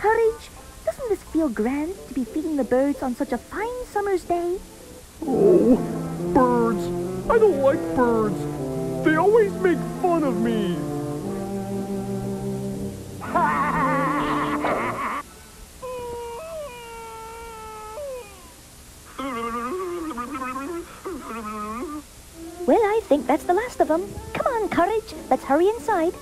Courage. Doesn't this feel grand to be feeding the birds on such a fine summer's day? Oh, birds. I don't like birds. They always make fun of me. Well, I think that's the last of them. Come on, Courage. Let's hurry inside.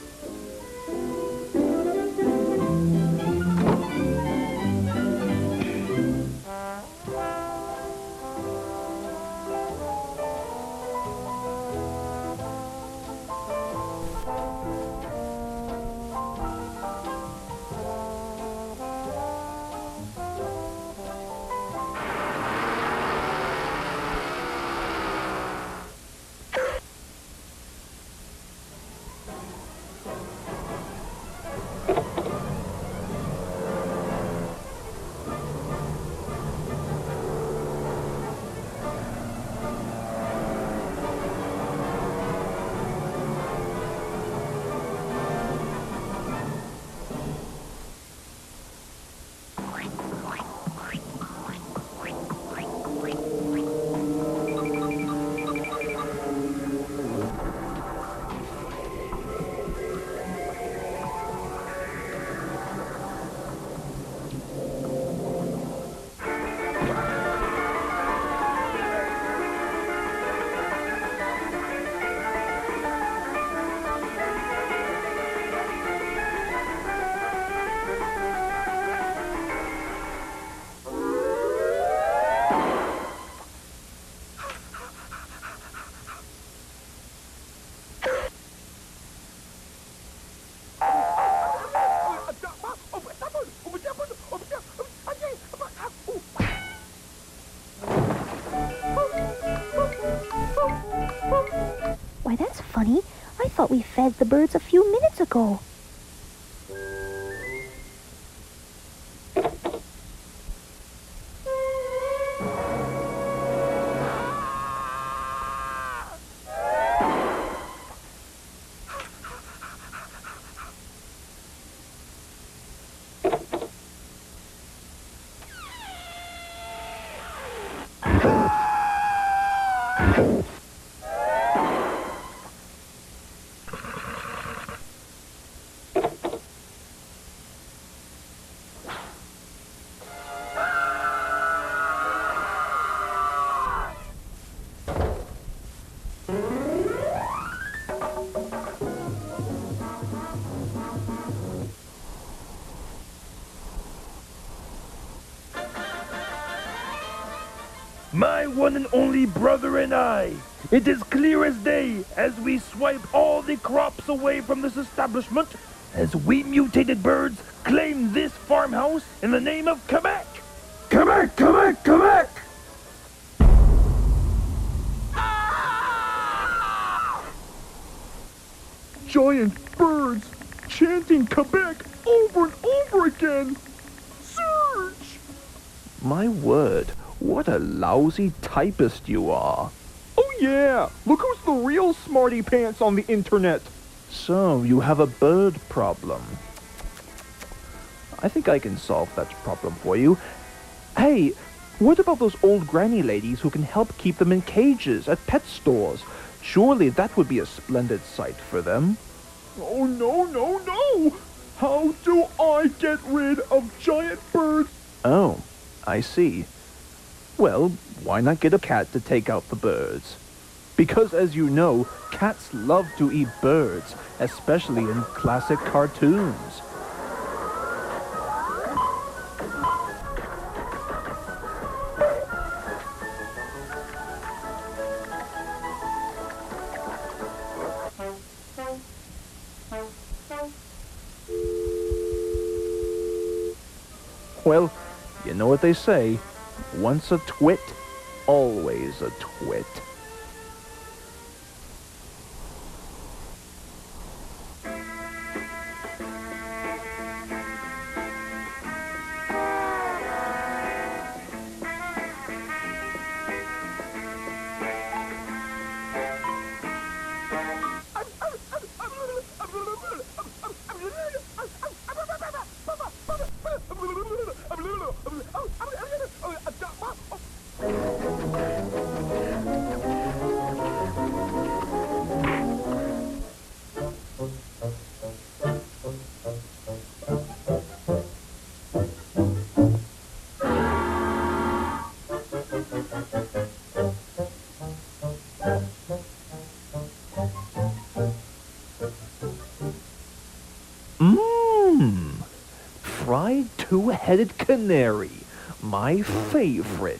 Why, that's funny. I thought we fed the birds a few minutes ago. My one and only brother and I. It is clear as day as we swipe all the crops away from this establishment as we mutated birds claim this farmhouse in the name of Quebec. Quebec, Quebec, Quebec! Giant birds chanting Quebec over and over again. Surge! My word, what a lousy typist you are. Oh yeah, look who's the real smarty pants on the internet. So, you have a bird problem. I think I can solve that problem for you. Hey, what about those old granny ladies who can help keep them in cages at pet stores? Surely that would be a splendid sight for them. Oh no, no, no! How do I get rid of giant birds? Oh, I see. Well, why not get a cat to take out the birds? Because, as you know, cats love to eat birds, especially in classic cartoons. Well, you know what they say. Once a twit, always a twit. Mmm. Fried two-headed canary. My favorite.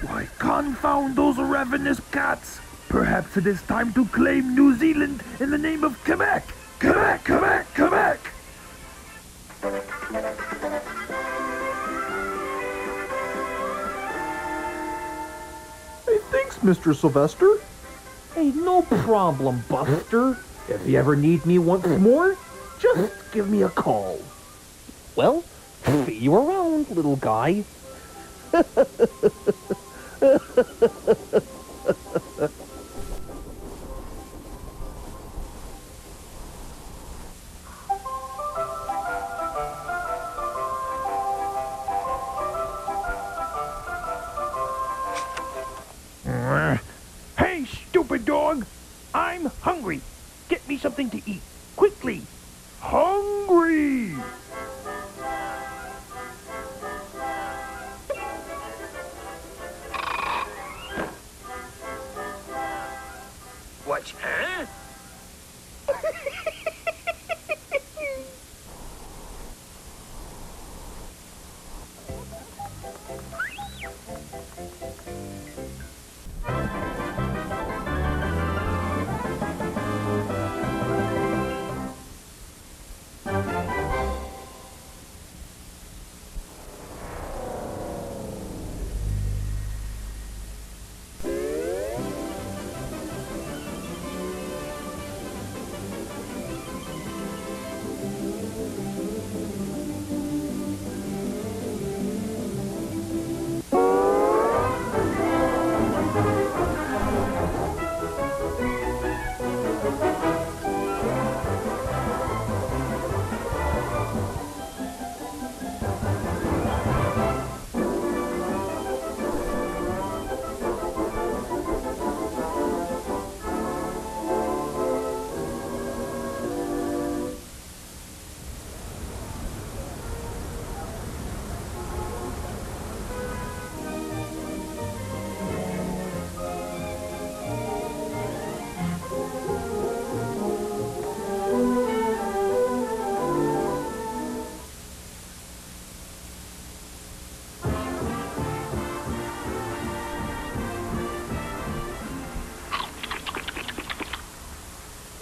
Why, confound those ravenous cats! Perhaps it is time to claim New Zealand in the name of Quebec! Quebec, Quebec, Quebec! Hey, thanks, Mr. Sylvester. Hey, no problem, Buster. If you ever need me once more, just give me a call. Well, see you around, little guy. Hey, stupid dog! I'm hungry! Get me something to eat, quickly! Hungry! What, huh?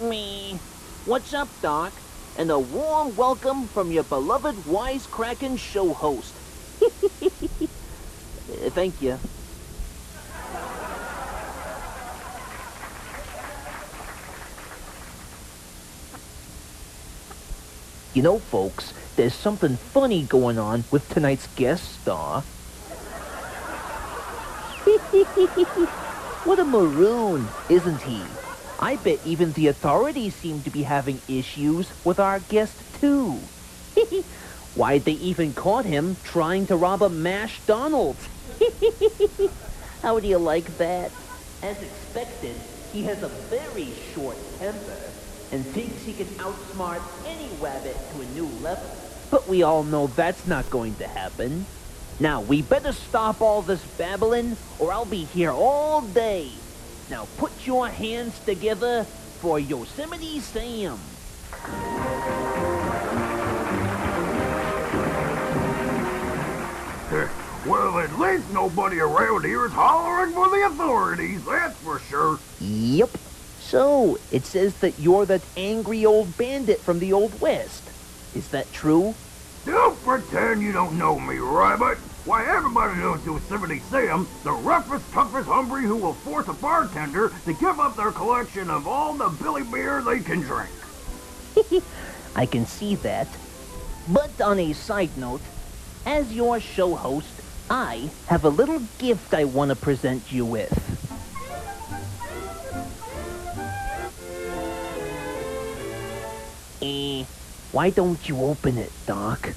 Me. What's up, Doc? And a warm welcome from your beloved wisecracking show host. Thank you. You know, folks, there's something funny going on with tonight's guest star. What a maroon, isn't he? I bet even the authorities seem to be having issues with our guest, too. Why'd they even caught him trying to rob a MASH Donald's? How do you like that? As expected, he has a very short temper and thinks he can outsmart any rabbit to a new level. But we all know that's not going to happen. Now, we better stop all this babbling, or I'll be here all day. Now, put your hands together for Yosemite Sam. Well, at least nobody around here is hollering for the authorities, that's for sure. Yep. So, it says that you're that angry old bandit from the Old West. Is that true? Don't pretend you don't know me, Rabbit. Why, everybody knows Yosemite Sam, the roughest, toughest hombre who will force a bartender to give up their collection of all the Billy beer they can drink. I can see that. But on a side note, as your show host, I have a little gift I want to present you with. Why don't you open it, Doc?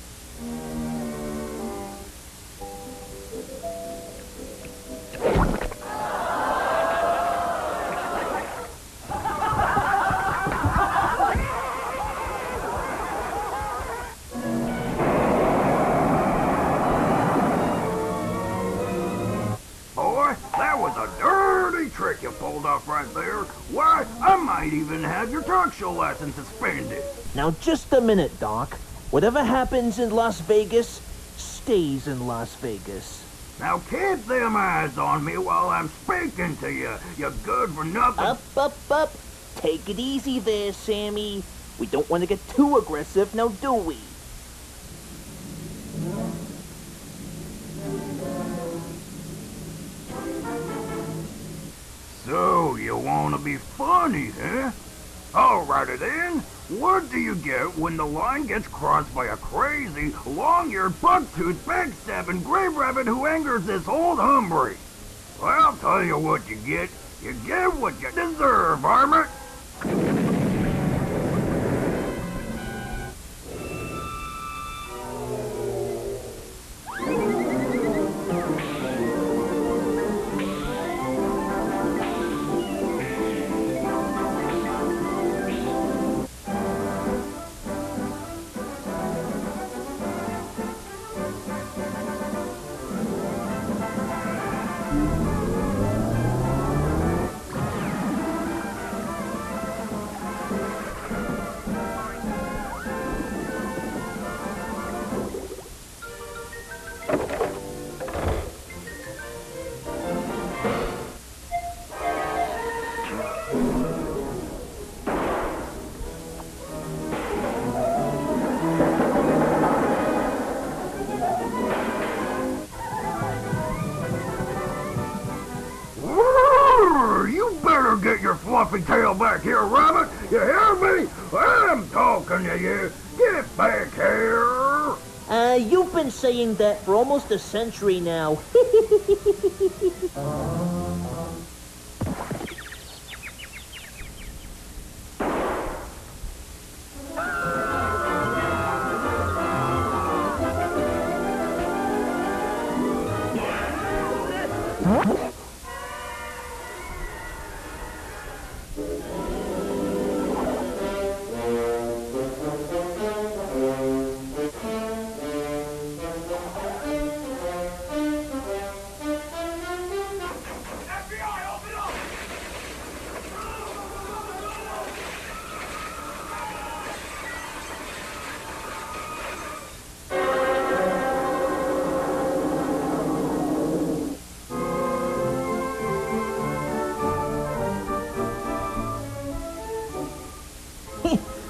hold off right there. Why, I might even have your talk show license suspended. Now, just a minute, Doc. Whatever happens in Las Vegas stays in Las Vegas. Now keep them eyes on me while I'm speaking to you, you good for nothing. Up. Take it easy there, Sammy. We don't want to get too aggressive, now do we? So, you wanna be funny, huh? Alrighty then. What do you get when the line gets crossed by a crazy, long-eared, buck-toothed, backstabbing grave rabbit who angers this old hombre? Well, I'll tell you what you get. You get what you deserve, varmint. You better get your fluffy tail back here, rabbit. You hear me? I'm talking to you. Get back here. You've been saying that for almost a century now.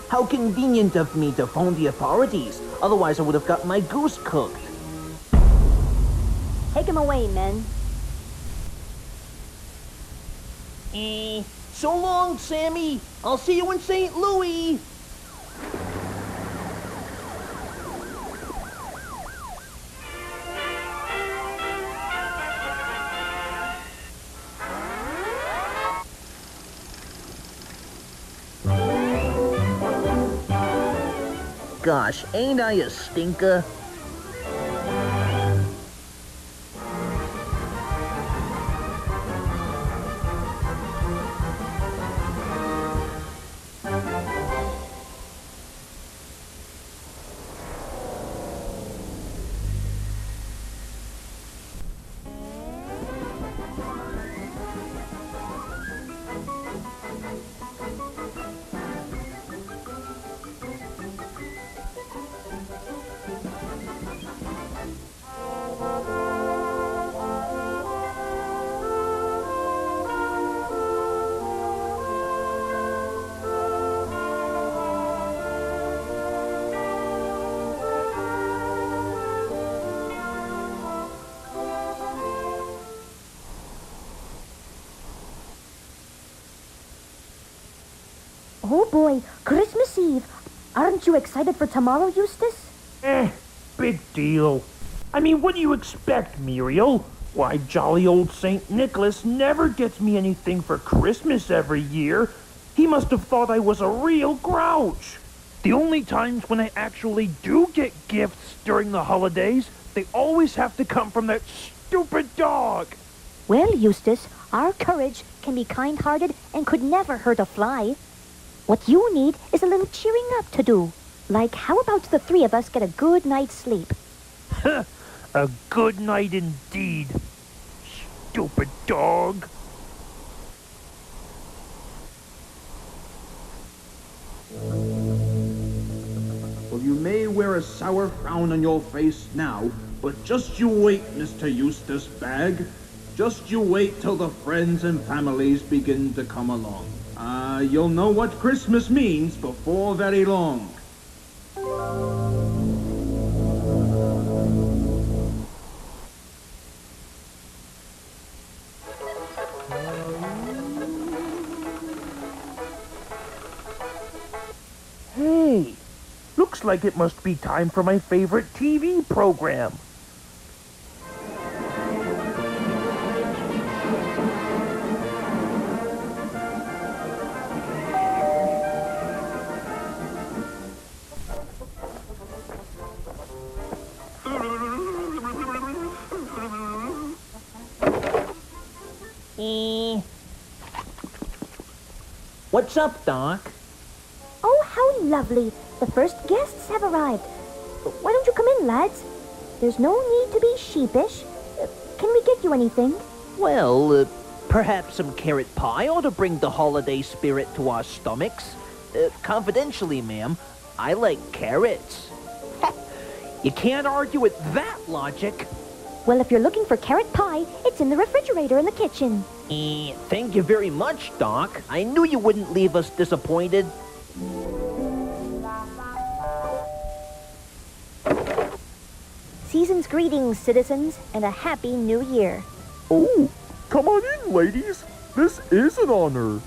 How convenient of me to phone the authorities. Otherwise, I would have got my goose cooked. Take him away, men. So long, Sammy. I'll see you in St. Louis. Gosh, ain't I a stinker? Oh boy, Christmas Eve. Aren't you excited for tomorrow, Eustace? Big deal. I mean, what do you expect, Muriel? Why, jolly old St. Nicholas never gets me anything for Christmas every year. He must have thought I was a real grouch. The only times when I actually do get gifts during the holidays, they always have to come from that stupid dog. Well, Eustace, our courage can be kind-hearted and could never hurt a fly. What you need is a little cheering up to do. Like, how about the three of us get a good night's sleep? A good night indeed. Stupid dog. may wear a sour frown on your face now, but just you wait, Mr. Eustace Bag. Just you wait till the friends and families begin to come along. You'll know what Christmas means before very long. Hey, looks like it must be time for my favorite TV program. What's up, Doc? Oh, how lovely. The first guests have arrived. Why don't you come in, lads? There's no need to be sheepish. Can we get you anything? Well, perhaps some carrot pie ought to bring the holiday spirit to our stomachs. Confidentially, ma'am, I like carrots. You can't argue with that logic. Well, if you're looking for carrot pie, it's in the refrigerator in the kitchen. Thank you very much, Doc. I knew you wouldn't leave us disappointed. Season's greetings, citizens, and a happy new year. Oh, come on in, ladies. This is an honor.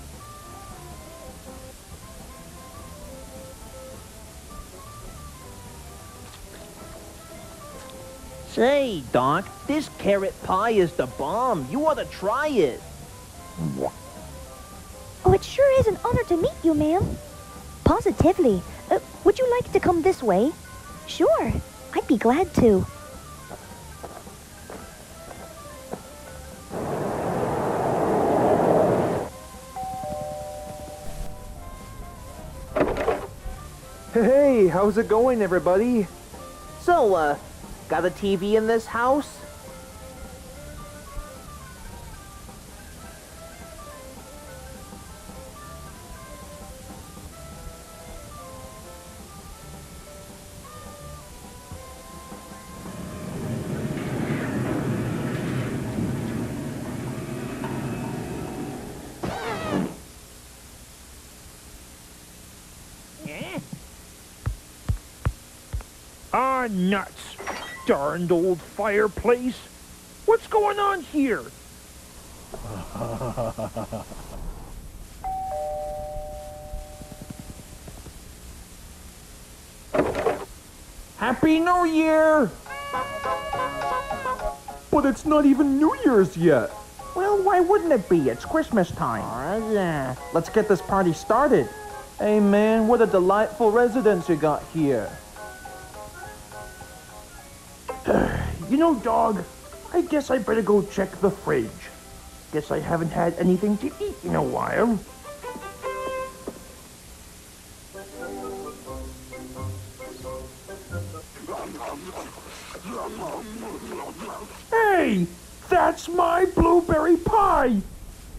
Say, Doc, this carrot pie is the bomb. You ought to try it. Oh, it sure is an honor to meet you, ma'am. Positively. Would you like to come this way? Sure, I'd be glad to. Hey, how's it going, everybody? So, got a TV in this house? Ah, nuts. Darned old fireplace. What's going on here? Happy New Year! But it's not even New Year's yet. Well, why wouldn't it be? It's Christmas time. Yeah. Let's get this party started. Hey, man, what a delightful residence you got here. You know, dog, I guess I better go check the fridge. Guess I haven't had anything to eat in a while. Hey, that's my blueberry pie.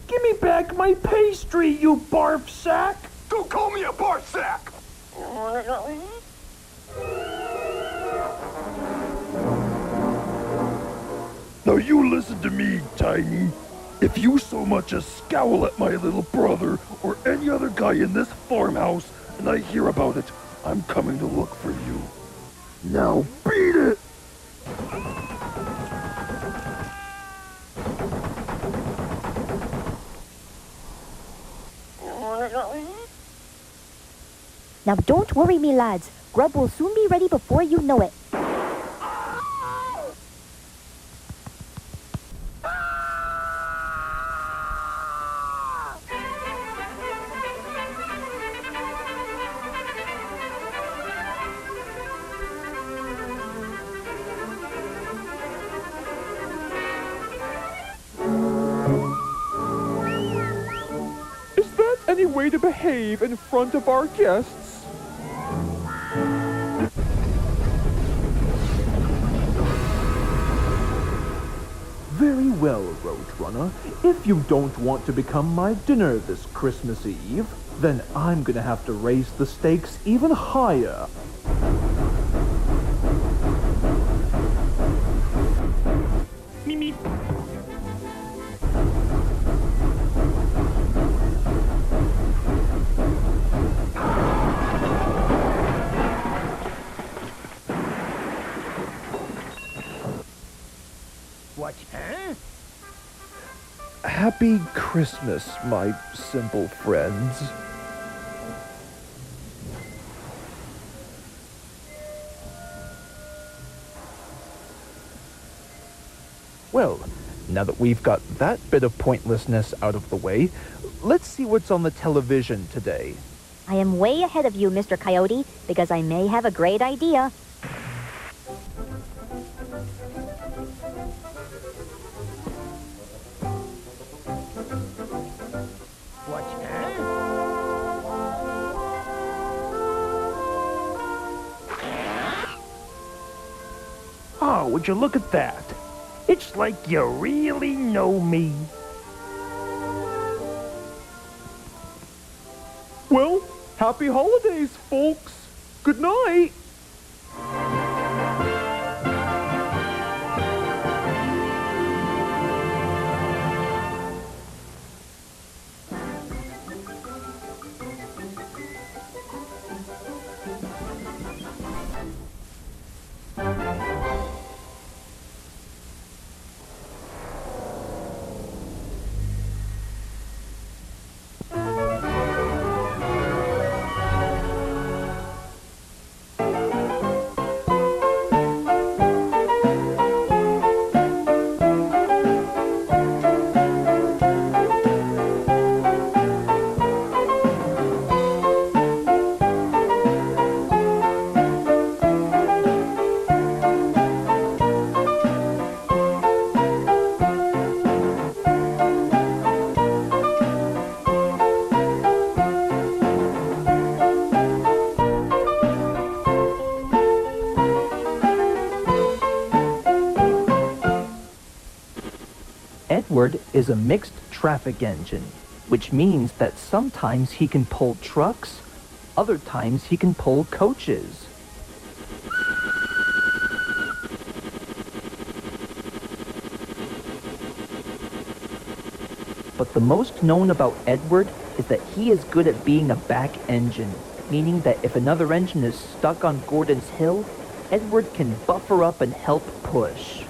Give me back my pastry, you barf sack. Don't call me a barf sack! Now you listen to me, Tiny. If you so much as scowl at my little brother or any other guy in this farmhouse and I hear about it, I'm coming to look for you. Now beat it! Now don't worry, me lads. Grub will soon be ready before you know it. Is that any way to behave in front of our guests? Very well, Roadrunner. If you don't want to become my dinner this Christmas Eve, then I'm gonna have to raise the stakes even higher. Happy Christmas, my simple friends. Well, now that we've got that bit of pointlessness out of the way, let's see what's on the television today. I am way ahead of you, Mr. Coyote, because I may have a great idea. What's that? Oh, would you look at that? It's like you really know me. Well, happy holidays, folks. Good night. Edward is a mixed traffic engine, which means that sometimes he can pull trucks, other times he can pull coaches. But the most known about Edward is that he is good at being a back engine, meaning that if another engine is stuck on Gordon's hill, Edward can buffer up and help push.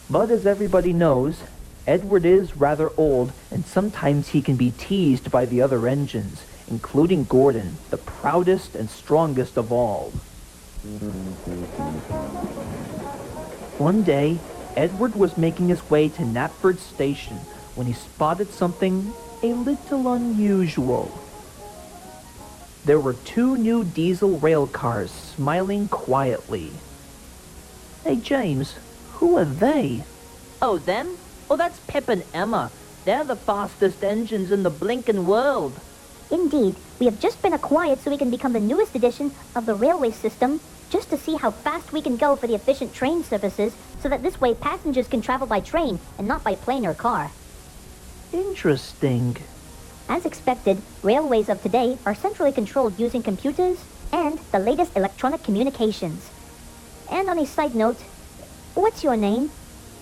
But as everybody knows, Edward is rather old, and sometimes he can be teased by the other engines, including Gordon, the proudest and strongest of all. One day, Edward was making his way to Knapford Station when he spotted something a little unusual. There were two new diesel rail cars smiling quietly. Hey, James, who are they? Oh, them? Oh, that's Pip and Emma. They're the fastest engines in the blinking world. Indeed, we have just been acquired so we can become the newest edition of the railway system, just to see how fast we can go for the efficient train services, so that this way passengers can travel by train and not by plane or car. Interesting. As expected, railways of today are centrally controlled using computers and the latest electronic communications. And on a side note, what's your name?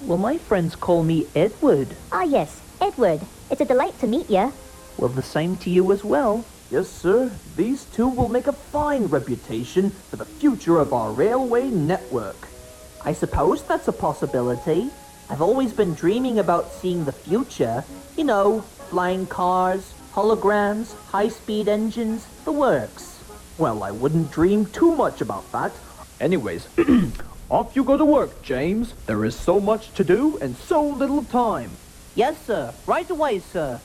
Well, my friends call me Edward. Ah yes, Edward. It's a delight to meet you. Well, the same to you as well. Yes, sir. These two will make a fine reputation for the future of our railway network. I suppose that's a possibility. I've always been dreaming about seeing the future. You know, flying cars, holograms, high-speed engines, the works. Well, I wouldn't dream too much about that. Anyways, off you go to work, James. There is so much to do and so little time. Yes, sir. Right away, sir.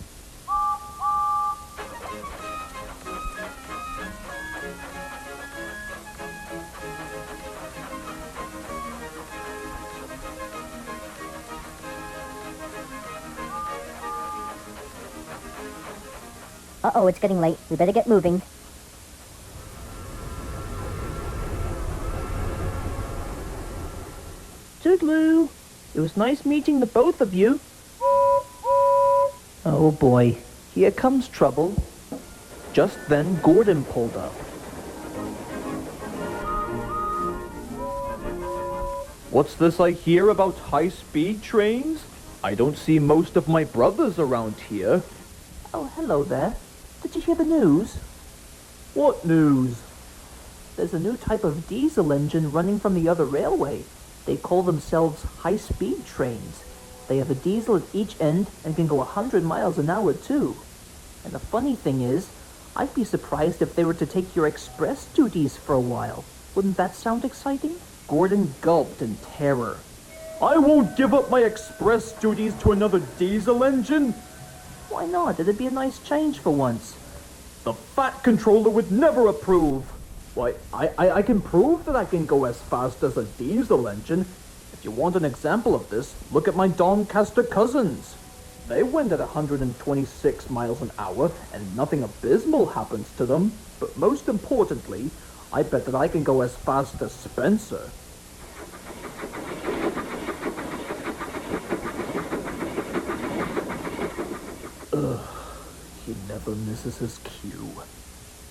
Uh-oh, it's getting late. We better get moving. Toodaloo. It was nice meeting the both of you. Oh boy, here comes trouble. Just then, Gordon pulled up. What's this I hear about high-speed trains? I don't see most of my brothers around here. Oh, hello there. Did you hear the news? What news? There's a new type of diesel engine running from the other railway. They call themselves high-speed trains. They have a diesel at each end and can go 100 miles an hour, too. And the funny thing is, I'd be surprised if they were to take your express duties for a while. Wouldn't that sound exciting? Gordon gulped in terror. I won't give up my express duties to another diesel engine. Why not? It'd be a nice change for once. The Fat Controller would never approve. Why, I can prove that I can go as fast as a diesel engine. If you want an example of this, look at my Doncaster cousins. They went at 126 miles an hour, and nothing abysmal happens to them. But most importantly, I bet that I can go as fast as Spencer. He never misses his cue.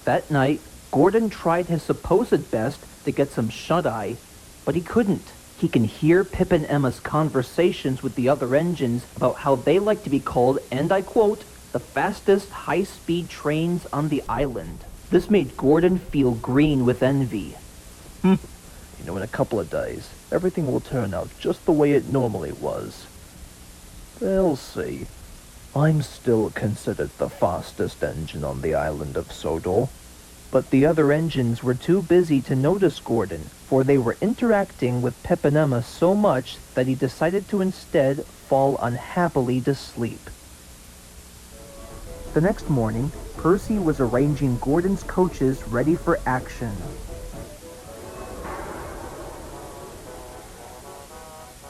That night, Gordon tried his supposed best to get some shut-eye, but he couldn't. He can hear Pip and Emma's conversations with the other engines about how they like to be called, and I quote, the fastest high-speed trains on the island. This made Gordon feel green with envy. You know, in a couple of days, everything will turn out just the way it normally was. They'll see. I'm still considered the fastest engine on the island of Sodor. But the other engines were too busy to notice Gordon, for they were interacting with Pip and Emma so much that he decided to instead fall unhappily to sleep. The next morning, Percy was arranging Gordon's coaches ready for action.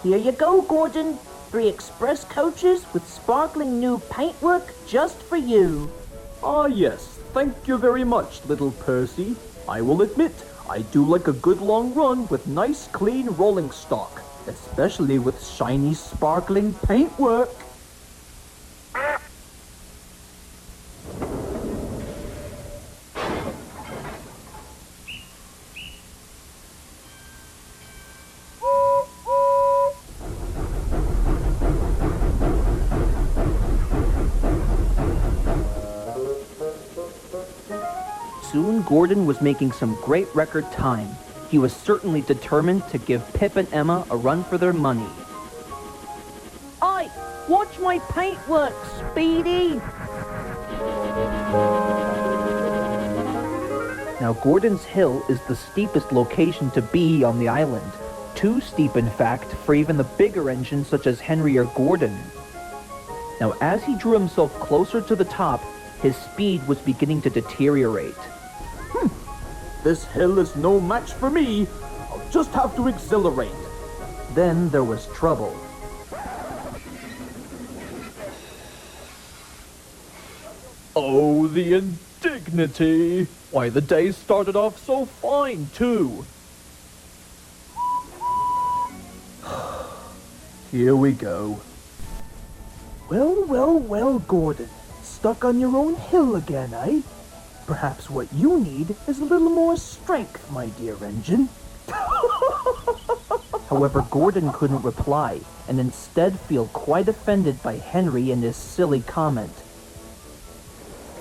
Here you go, Gordon. 3 express coaches with sparkling new paintwork just for you. Ah, yes. Thank you very much, little Percy. I will admit, I do like a good long run with nice clean rolling stock, especially with shiny sparkling paintwork. Soon Gordon was making some great record time. He was certainly determined to give Pip and Emma a run for their money. Oi! Watch my paintwork, Speedy! Now Gordon's Hill is the steepest location to be on the island. Too steep, in fact, for even the bigger engines such as Henry or Gordon. Now as he drew himself closer to the top, his speed was beginning to deteriorate. This hill is no match for me. I'll just have to exhilarate. Then there was trouble. Oh, the indignity! Why, the day started off so fine, too. Here we go. Well, Gordon. Stuck on your own hill again, eh? Perhaps what you need is a little more strength, my dear engine. However, Gordon couldn't reply, and instead feel quite offended by Henry and his silly comment.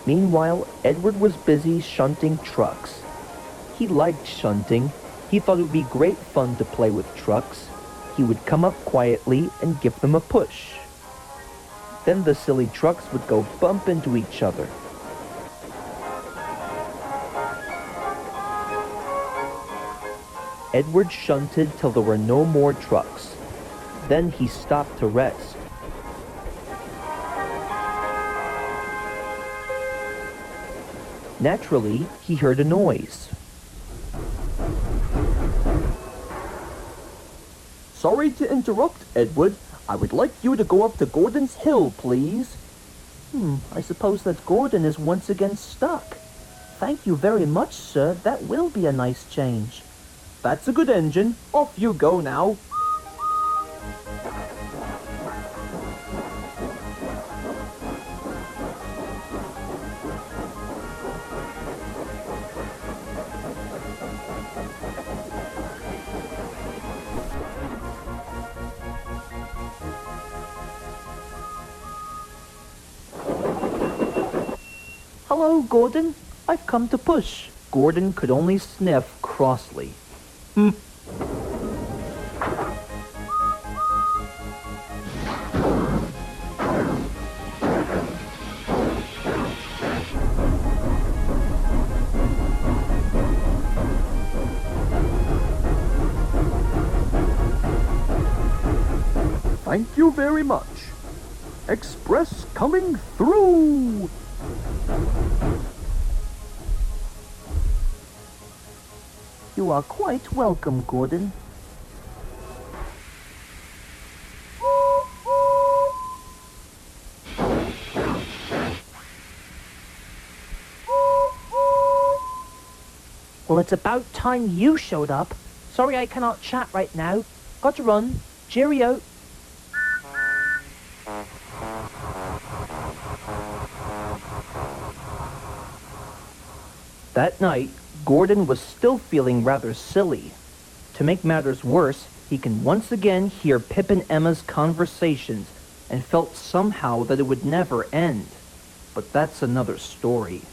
Meanwhile, Edward was busy shunting trucks. He liked shunting. He thought it would be great fun to play with trucks. He would come up quietly and give them a push. Then the silly trucks would go bump into each other. Edward shunted till there were no more trucks. Then he stopped to rest. Naturally, he heard a noise. Sorry to interrupt, Edward. I would like you to go up to Gordon's Hill, please. I suppose that Gordon is once again stuck. Thank you very much, sir. That will be a nice change. That's a good engine. Off you go now. Hello, Gordon. I've come to push. Gordon could only sniff crossly. Thank you very much. Express coming through! You are quite welcome, Gordon. Well, it's about time you showed up. Sorry I cannot chat right now. Got to run. Cheerio. That night, Gordon was still feeling rather silly. To make matters worse, he can once again hear Pip and Emma's conversations and felt somehow that it would never end. But that's another story.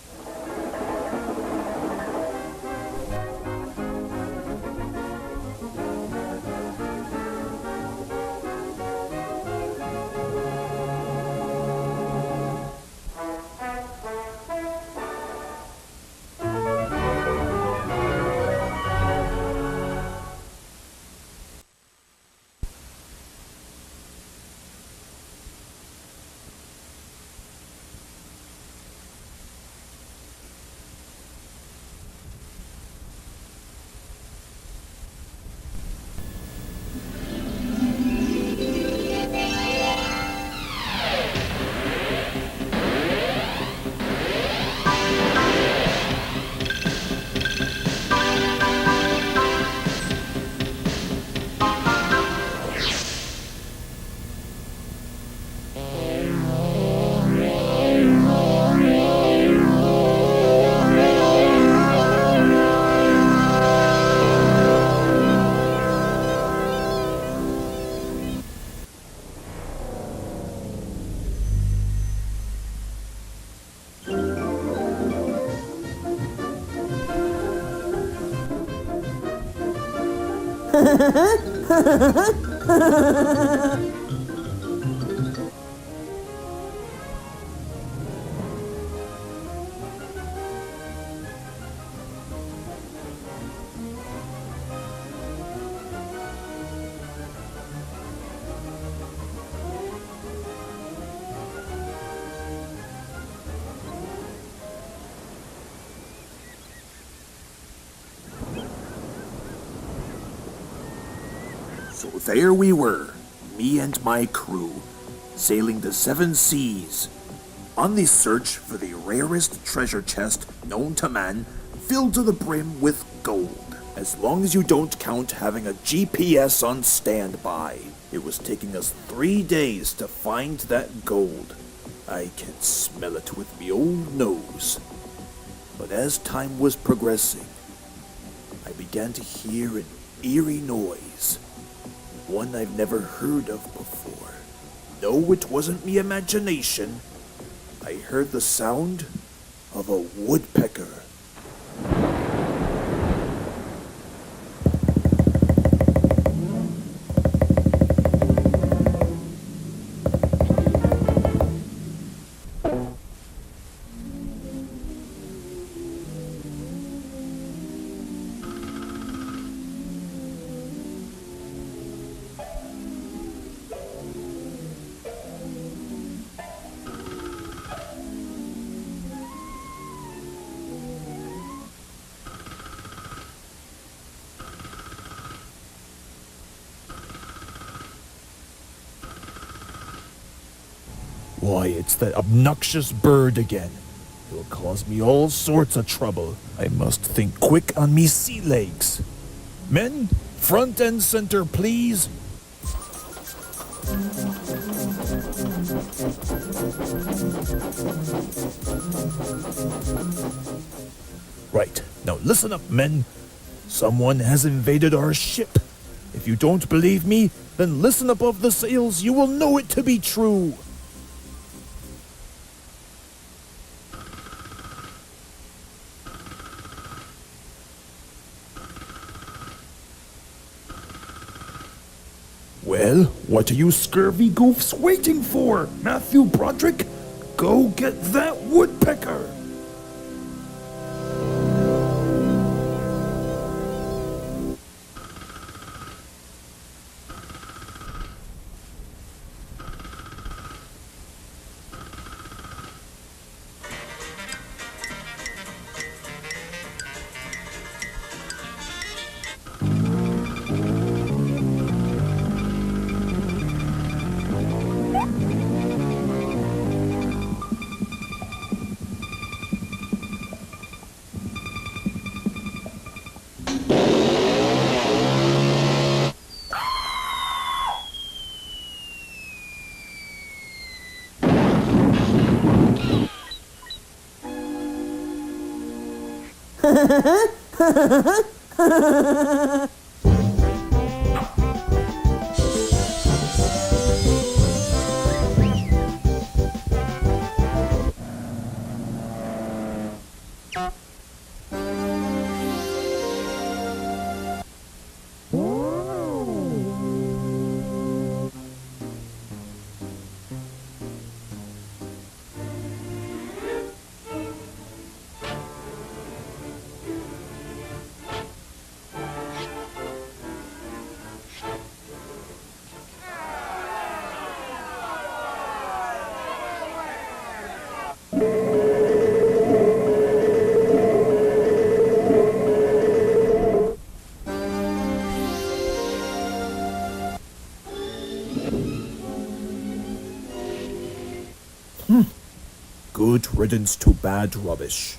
So there we were, me and my crew, sailing the seven seas, on the search for the rarest treasure chest known to man, filled to the brim with gold. As long as you don't count having a GPS on standby. It was taking us 3 days to find that gold. I can smell it with me old nose. But as time was progressing, I began to hear an eerie noise. One I've never heard of before. No, it wasn't me imagination. I heard the sound of a woodpecker. Why, it's that obnoxious bird again. It'll cause me all sorts of trouble. I must think quick on me sea legs. Men, front and center, please. Right, now listen up, men. Someone has invaded our ship. If you don't believe me, then listen above the sails. You will know it to be true. What are you scurvy goofs waiting for? Matthew Broderick, go get that woodpecker! Good riddance to bad rubbish.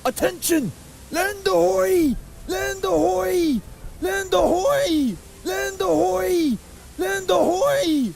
Attention! Land ahoy! Land ahoy! Land ahoy! Land ahoy! Land ahoy!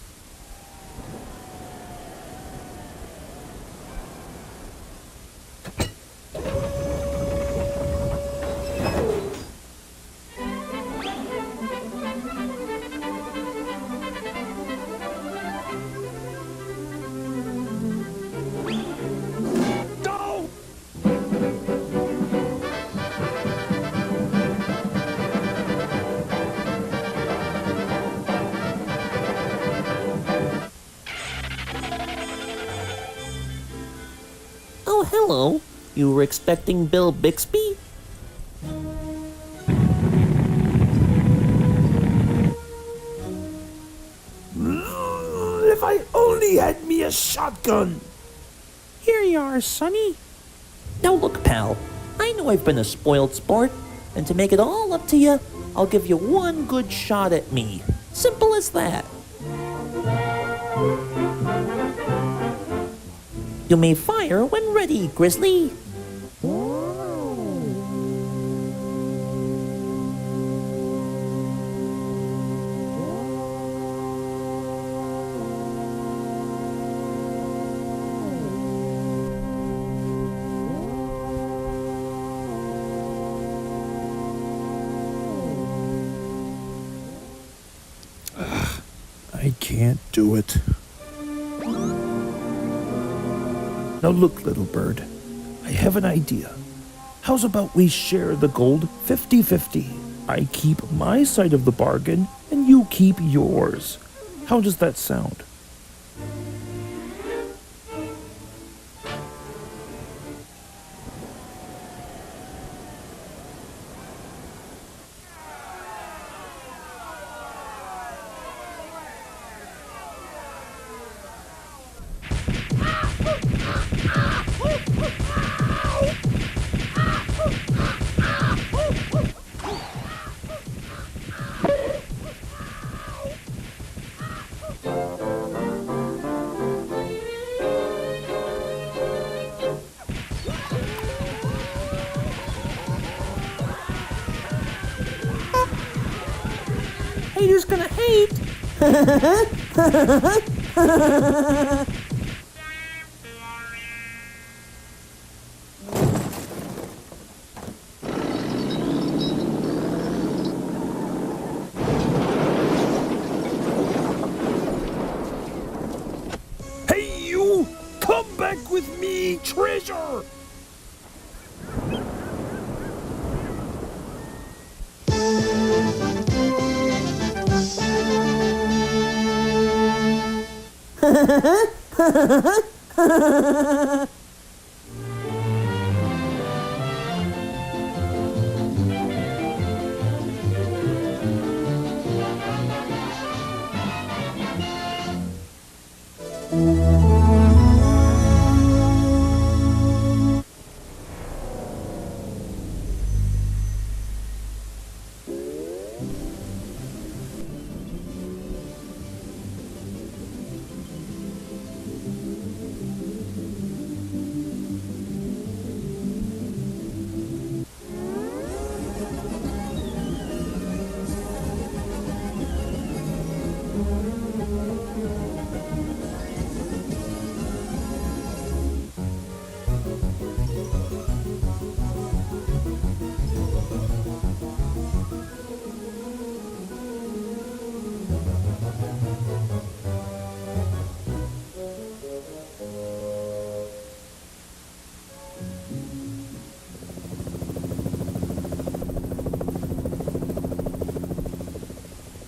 Oh, hello. You were expecting Bill Bixby? If I only had me a shotgun! Here you are, Sonny. Now look, pal. I know I've been a spoiled sport, and to make it all up to you, I'll give you one good shot at me. Simple as that. You may fire when ready, Grizzly. I can't do it. Now look, little bird, I have an idea. How's about we share the gold 50-50? I keep my side of the bargain, and you keep yours. How does that sound? Haters gonna hate. Hey, you! Come back with me, treasure!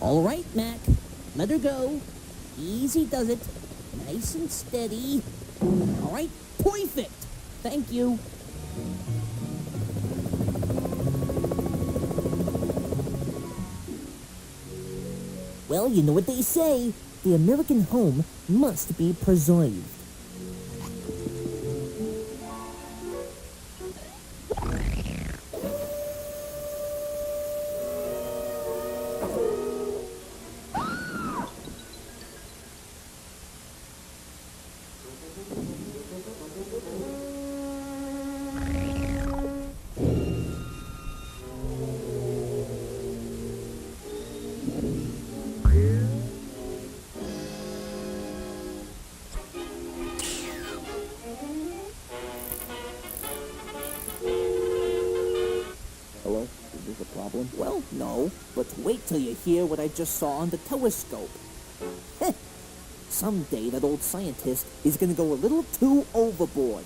All right, Mac. Let her go. Easy does it. Nice and steady. All right, perfect. Thank you. Well, you know what they say. The American home must be preserved. Hello? Is this a problem? Well, no, but wait till you hear what I just saw on the telescope. Heh. Someday that old scientist is gonna go a little too overboard.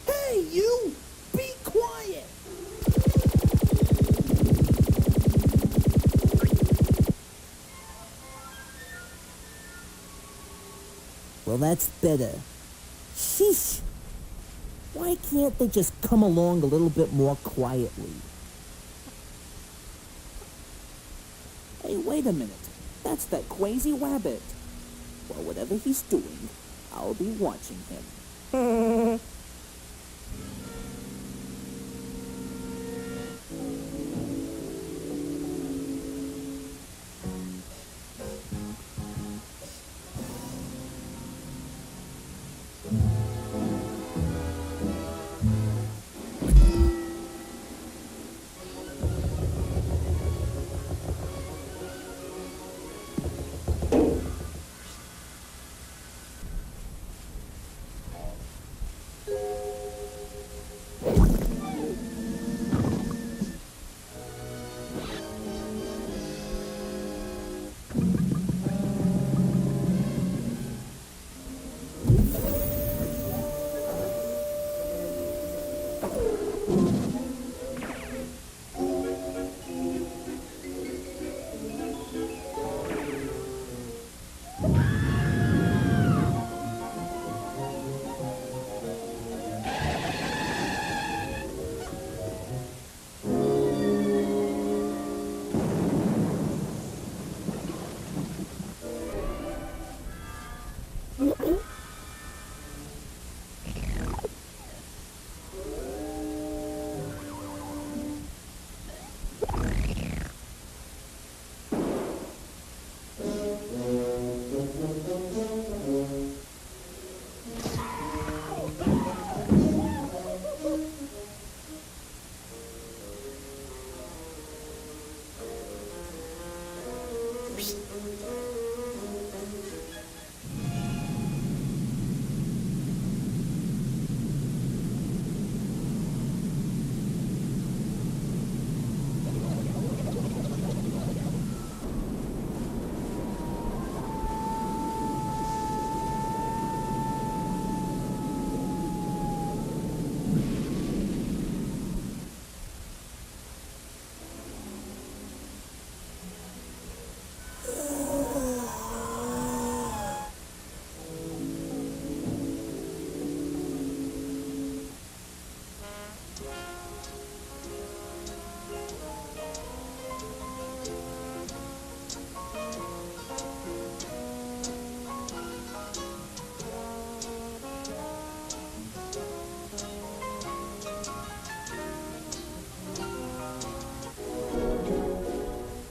Hey, you! Be quiet! Well, that's better. Sheesh! Why can't they just come along a little bit more quietly? Hey, wait a minute. That's that crazy rabbit. Well, whatever he's doing, I'll be watching him.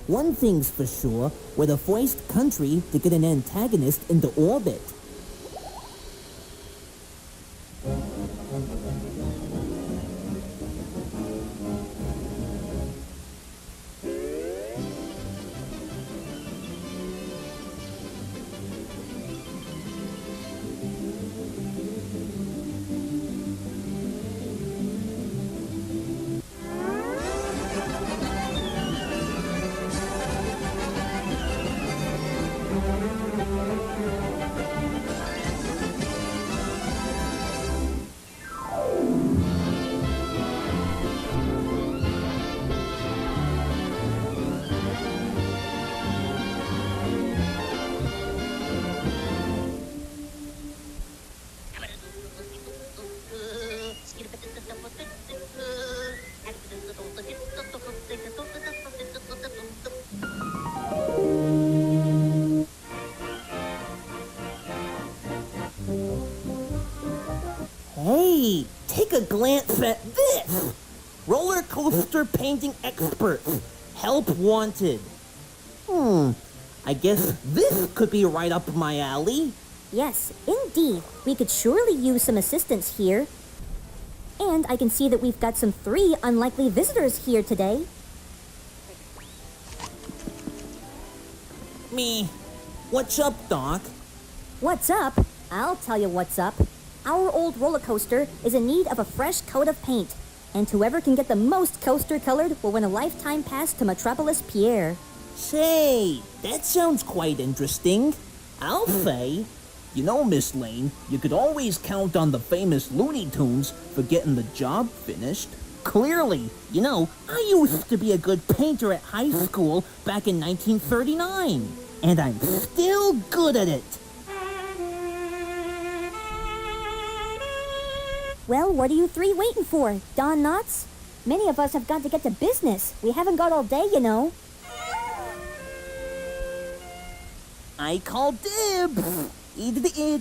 One thing's for sure, we're the first country to get an antagonist into orbit. Hey, take a glance at this! Roller coaster painting experts. Help wanted. I guess this could be right up my alley. Yes, indeed. We could surely use some assistance here. And I can see that we've got some 3 unlikely visitors here today. Me. What's up, Doc? What's up? I'll tell you what's up. Our old roller coaster is in need of a fresh coat of paint, and whoever can get the most coaster colored will win a lifetime pass to Metropolis Pier. Say, that sounds quite interesting. I'll say. You know, Miss Lane, you could always count on the famous Looney Tunes for getting the job finished. Clearly, you know, I used to be a good painter at high school back in 1939, and I'm still good at it. Well, what are you 3 waiting for? Don Knotts? Many of us have got to get to business. We haven't got all day, you know. I call dibs.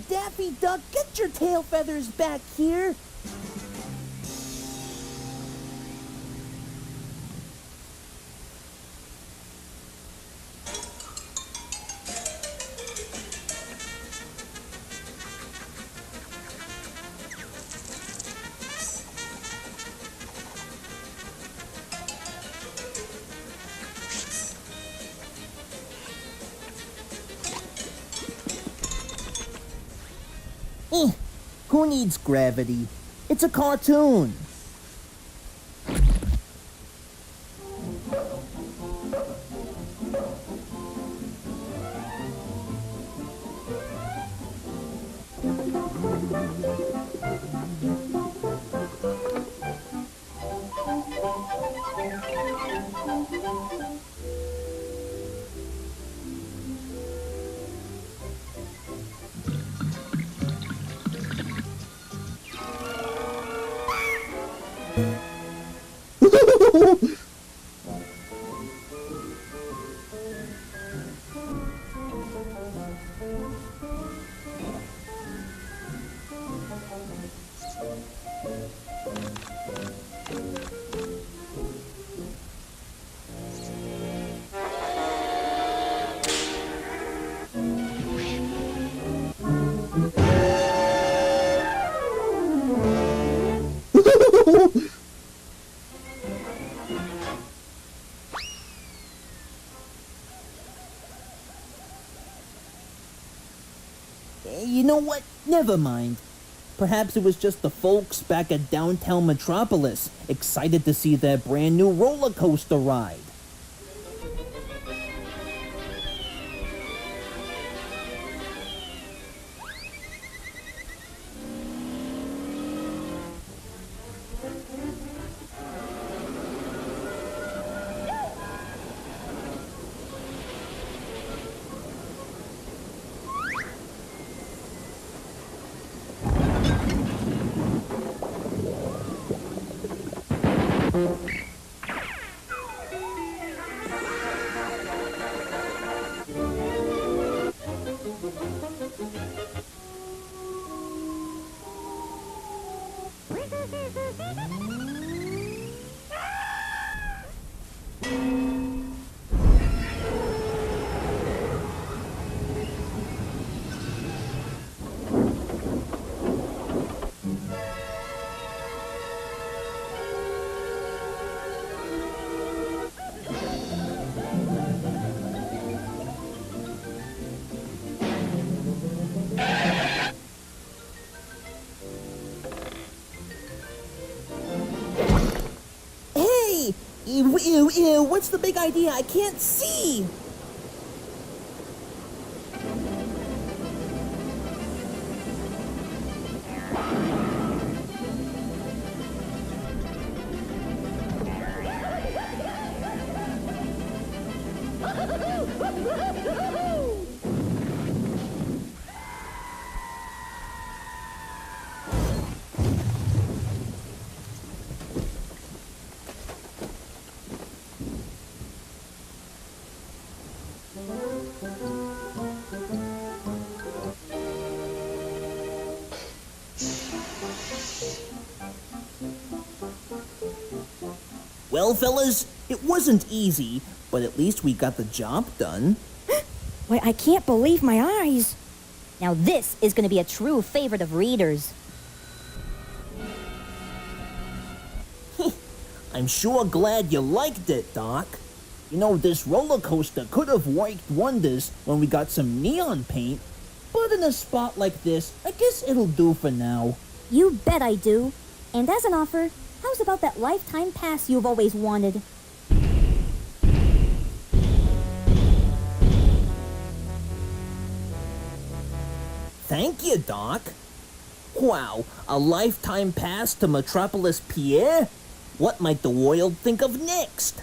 Daffy Duck, get your tail feathers back here. Who needs gravity? It's a cartoon. You know what? Never mind. Perhaps it was just the folks back at downtown Metropolis, excited to see their brand new roller coaster ride. Ew, ew, ew, what's the big idea? I can't see! Well, fellas, it wasn't easy, but at least we got the job done. Why, I can't believe my eyes. Now this is going to be a true favorite of readers. I'm sure glad you liked it, Doc. You know, this roller coaster could have worked wonders when we got some neon paint, but in a spot like this, I guess it'll do for now. You bet I do. And as an offer, how's about that lifetime pass you've always wanted? Thank you, Doc. Wow, a lifetime pass to Metropolis Pierre? What might the world think of next?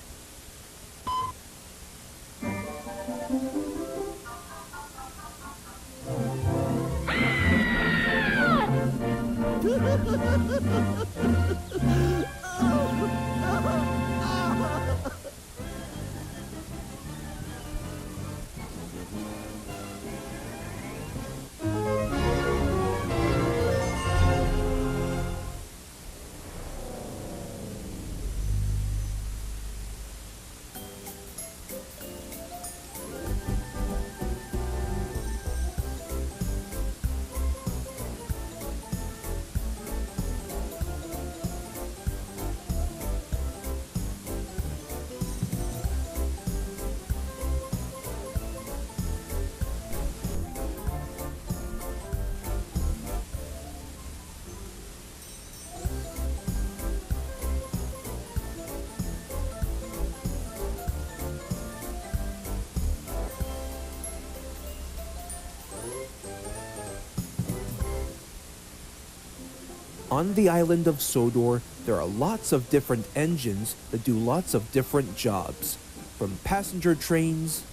On the island of Sodor, there are lots of different engines that do lots of different jobs, from passenger trains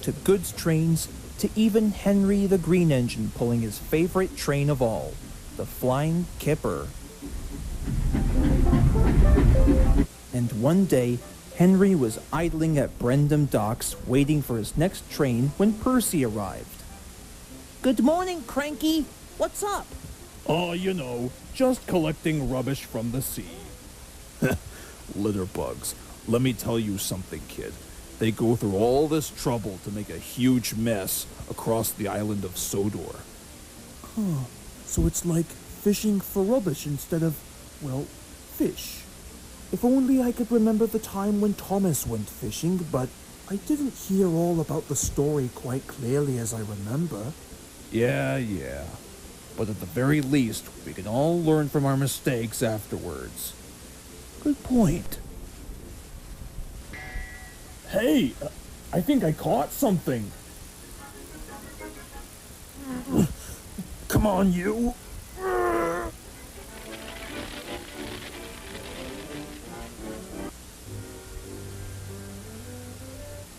to goods trains to even Henry the Green Engine pulling his favorite train of all, the Flying Kipper. And one day, Henry was idling at Brendam Docks waiting for his next train when Percy arrived. Good morning, Cranky. What's up? Oh, you know, just collecting rubbish from the sea. Litter bugs. Let me tell you something, kid. They go through all this trouble to make a huge mess across the island of Sodor. Huh. So it's like fishing for rubbish instead of, well, fish. If only I could remember the time when Thomas went fishing, but I didn't hear all about the story quite clearly as I remember. Yeah. But at the very least, we can all learn from our mistakes afterwards. Good point. Hey, I think I caught something. Come on, you.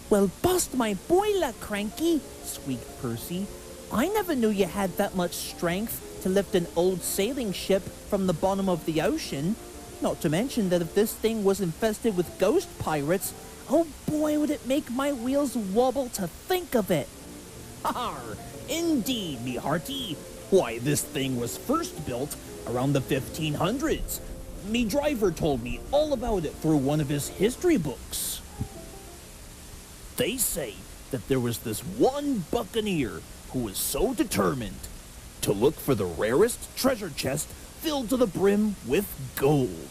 Well, bust my boiler, Cranky, squeaked Percy. I never knew you had that much strength to lift an old sailing ship from the bottom of the ocean. Not to mention that if this thing was infested with ghost pirates, oh boy, would it make my wheels wobble to think of it. Har! Indeed, me hearty. Why, this thing was first built around the 1500s. Me driver told me all about it through one of his history books. They say that there was this one buccaneer who was so determined to look for the rarest treasure chest filled to the brim with gold.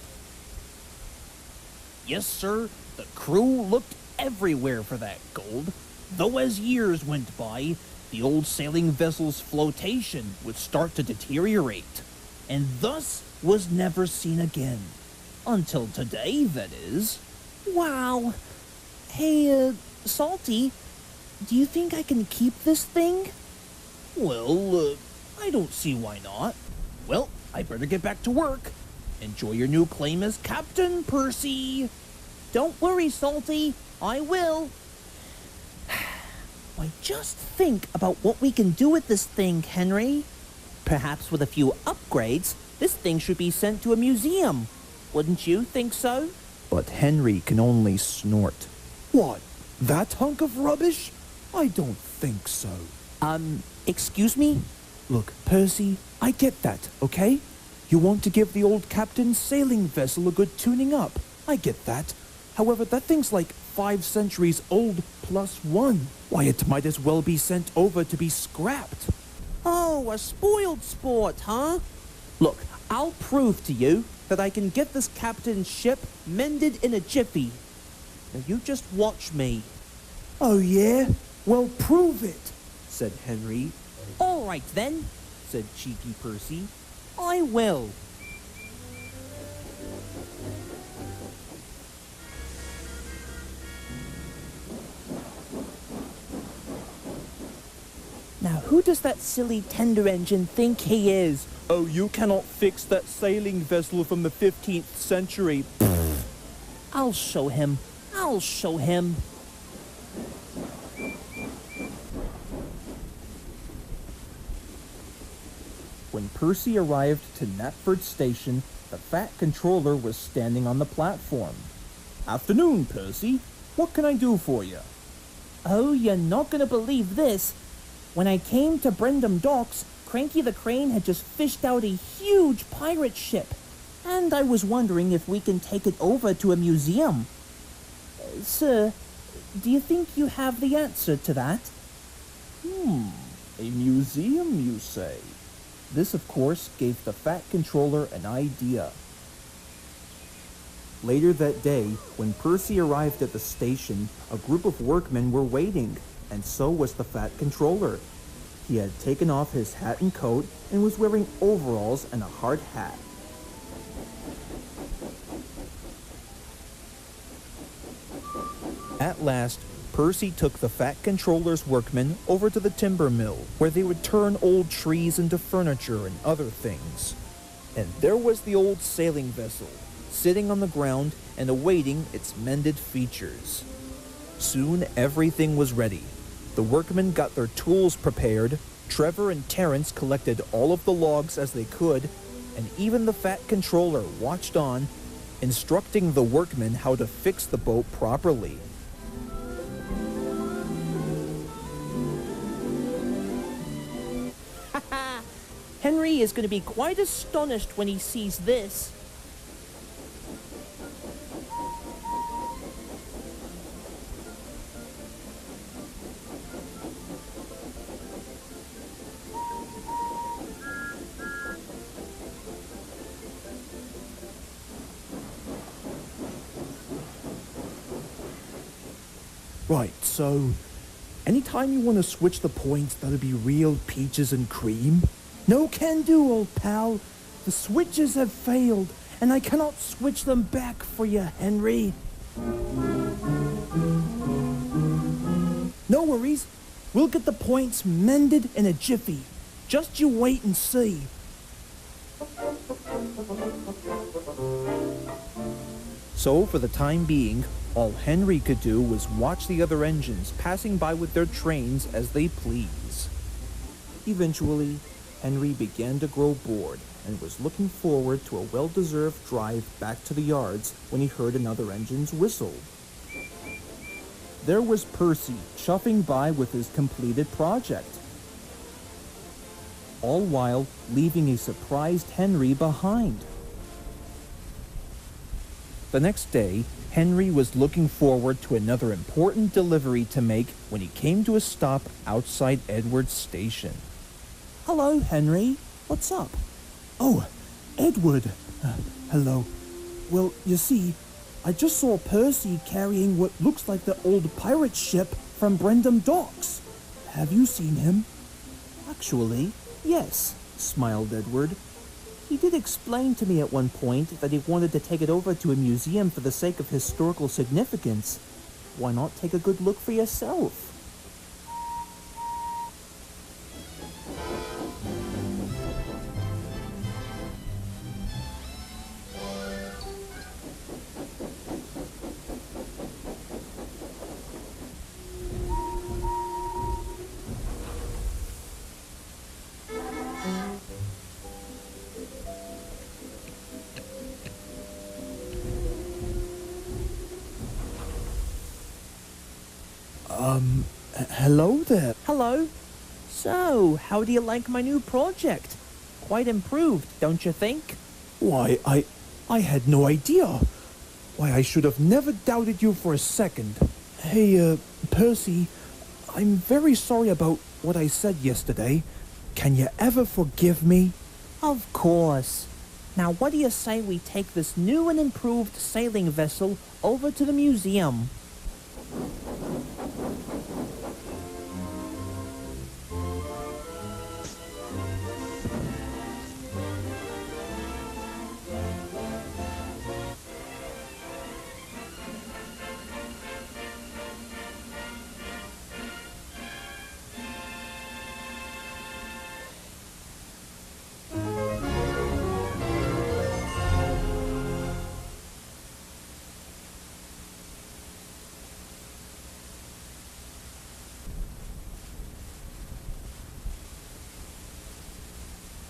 Yes, sir, the crew looked everywhere for that gold, though as years went by, the old sailing vessel's flotation would start to deteriorate, and thus was never seen again. Until today, that is. Wow. Hey, Salty, do you think I can keep this thing? Well, I don't see why not. Well, I better get back to work. Enjoy your new claim as Captain Percy. Don't worry, Salty. I will. Why, just think about what we can do with this thing, Henry. Perhaps with a few upgrades, this thing should be sent to a museum. Wouldn't you think so? But Henry can only snort. What? That hunk of rubbish? I don't think so. Excuse me? Look, Percy, I get that, okay? You want to give the old captain's sailing vessel a good tuning up. I get that. However, that thing's like 5 centuries old plus 1. Why, it might as well be sent over to be scrapped. Oh, a spoiled sport, huh? Look, I'll prove to you that I can get this captain's ship mended in a jiffy. Now you just watch me. Oh, yeah? Well, prove it, said Henry. All right, then, said cheeky Percy. I will. Now, who does that silly tender engine think he is? Oh, you cannot fix that sailing vessel from the 15th century. I'll show him. I'll show him. When Percy arrived to Knapford Station, the Fat Controller was standing on the platform. "Afternoon, Percy. What can I do for you?" Oh, you're not gonna believe this. When I came to Brendam Docks, Cranky the Crane had just fished out a huge pirate ship, and I was wondering if we can take it over to a museum. Sir, do you think you have the answer to that? A museum, you say? This, of course, gave the Fat Controller an idea. Later that day, when Percy arrived at the station, a group of workmen were waiting, and so was the Fat Controller. He had taken off his hat and coat and was wearing overalls and a hard hat. At last, Percy took the Fat Controller's workmen over to the timber mill, where they would turn old trees into furniture and other things. And there was the old sailing vessel, sitting on the ground and awaiting its mended features. Soon everything was ready. The workmen got their tools prepared, Trevor and Terence collected all of the logs as they could, and even the Fat Controller watched on, instructing the workmen how to fix the boat properly. Henry is going to be quite astonished when he sees this. Right, so anytime you want to switch the points, that'll be real peaches and cream. No can do, old pal. The switches have failed, and I cannot switch them back for you, Henry. No worries. We'll get the points mended in a jiffy. Just you wait and see. So, for the time being, all Henry could do was watch the other engines passing by with their trains as they please. Eventually, Henry began to grow bored and was looking forward to a well-deserved drive back to the yards when he heard another engine's whistle. There was Percy chuffing by with his completed project, all while leaving a surprised Henry behind. The next day, Henry was looking forward to another important delivery to make when he came to a stop outside Edward's station. Hello, Henry. What's up? Oh, Edward. Hello. Well, you see, I just saw Percy carrying what looks like the old pirate ship from Brendam Docks. Have you seen him? Actually, yes, smiled Edward. He did explain to me at one point that he wanted to take it over to a museum for the sake of historical significance. Why not take a good look for yourself? Hello there. Hello. So, how do you like my new project? Quite improved, don't you think? Why, I had no idea. Why, I should have never doubted you for a second. Hey, Percy, I'm very sorry about what I said yesterday. Can you ever forgive me? Of course. Now, what do you say we take this new and improved sailing vessel over to the museum?